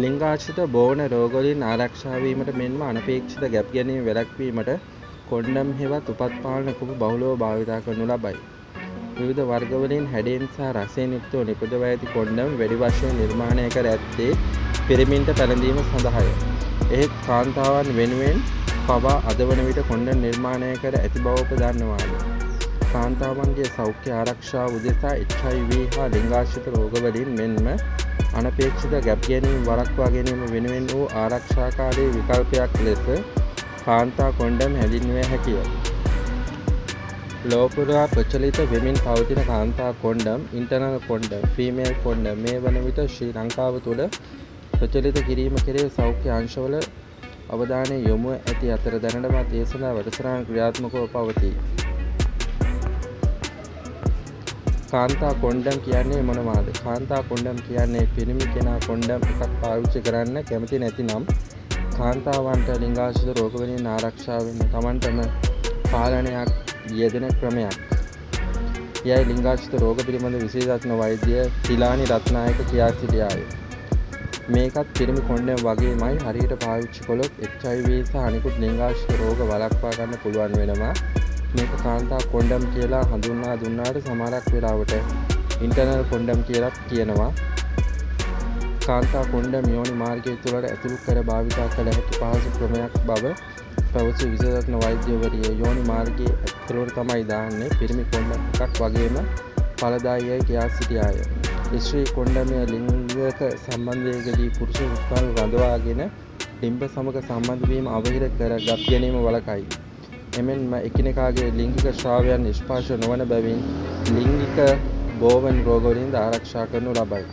ලිංගාශ්‍රිත බෝවන රෝගවලින් ආරක්ෂා වීමට මෙන්ම අනපේක්ෂිත ගැප් ගැනීම වැළැක්වීමට කොන්ඩම් හෙවත් උපත්පාලන කුපු බහුලව භාවිතා කරනු ලබයි. විවිධ වර්ගවලින් හැඩයෙන් සහ රසයෙන් යුක්තව නිපදවා ඇති කොන්ඩම් වැඩි වශයෙන් නිර්මාණය කර ඇත්තේ පිරිමින්ට පැළඳීම සඳහාය. එහෙත් කාන්තාවන් වෙනුවෙන් පවා අද වන විට කොන්ඩම් නිර්මාණය කර ඇති බව ඔබ දන්නවාද? කාන්තාවන්ගේ සෞඛ්‍ය ආරක්ෂාව උදෙසා HIV හා ලිංගාශ්‍රිත රෝගවලින් මෙන්ම අනපේක්ෂිත ගැප් ගැනීම වළක්වා ගැනීම වෙනුවෙන් වූ ආරක්ෂාකාරී විකල්පයක් ලෙස කාන්තා කොන්ඩම් හැඳින්විය හැකිය. ලෝපුරා ප්‍රචලිත වෙමින් පවතින කාන්තා condom, internal condom, female condom මේ වන විට ශ්‍රී ලංකාව තුළ ප්‍රචලිත කිරීම කෙරෙහි සෞඛ්‍ය අංශවල අවධානය යොමු ඇති අතර දැනටමත් ඒ සඳහා වැඩසටහන් ක්‍රියාත්මකව පවතී. කාන්තා කොන්ඩම් කියන්නේ මොනවාද? කාන්තා කොන්ඩම් කියන්නේ පිරිමි කෙනා කොන්ඩම් එකක් පාවිච්චි කරන්න කැමති නැතිනම් කාන්තාවන්ට ලිංගාශ්‍රිත රෝගවලින් ආරක්ෂා වෙන්න තමන්ටම පාලනයක් යෙදෙන ක්‍රමයක්. යයි ලිංගාශ්‍රිත රෝග පිළිබඳ විශේෂඥ වෛද්‍ය තිලානි රත්නායක කියා සිටියාය. මේකත් පිරිමි කොන්ඩම් වගේමයි හරියට පාවිච්චි කළොත් HIV සහ අනිකුත් ලිංගාශ්‍රිත රෝග වළක්වා ගන්න පුළුවන් වෙනවා. මේක කාන්තා කොන්ඩම් කියලා හඳුන්වා දුන්නාට සමහරක් වෙලාවට ඉන්ටර්නල් කොන්ඩම් කියලා කියනවා. කාන්තා කොන්ඩම් යෝනි මාර්ගය තුළට ඇතුළු කර භාවිතා කළ හැකි පහසු ක්‍රමයක් බව පැවසූ විශේෂඥ වෛද්‍යවරිය යෝනි මාර්ගයේ ඇතුළට තමයි දාන්නේ. පිරිමි කොන්ඩම් එකක් වගේම ඵලදායීයි කියා සිටියාය. ස්ත්‍රී කොන්ඩමය ලිංගික සම්බන්ධයකදී පුරුෂ උත්පන්න රඳවාගෙන ලිංග සමග සම්බන්ධ වීම අවහිර කර ගත් ගැනීම වළකයි. එමෙන්ම එකිනෙකාගේ ලිංගික ශ්‍රාවයන් ස්පර්ශ නොවන බැවින් ලිංගික බෝවන් රෝගවලින් ආරක්ෂා කරනු ලබයි.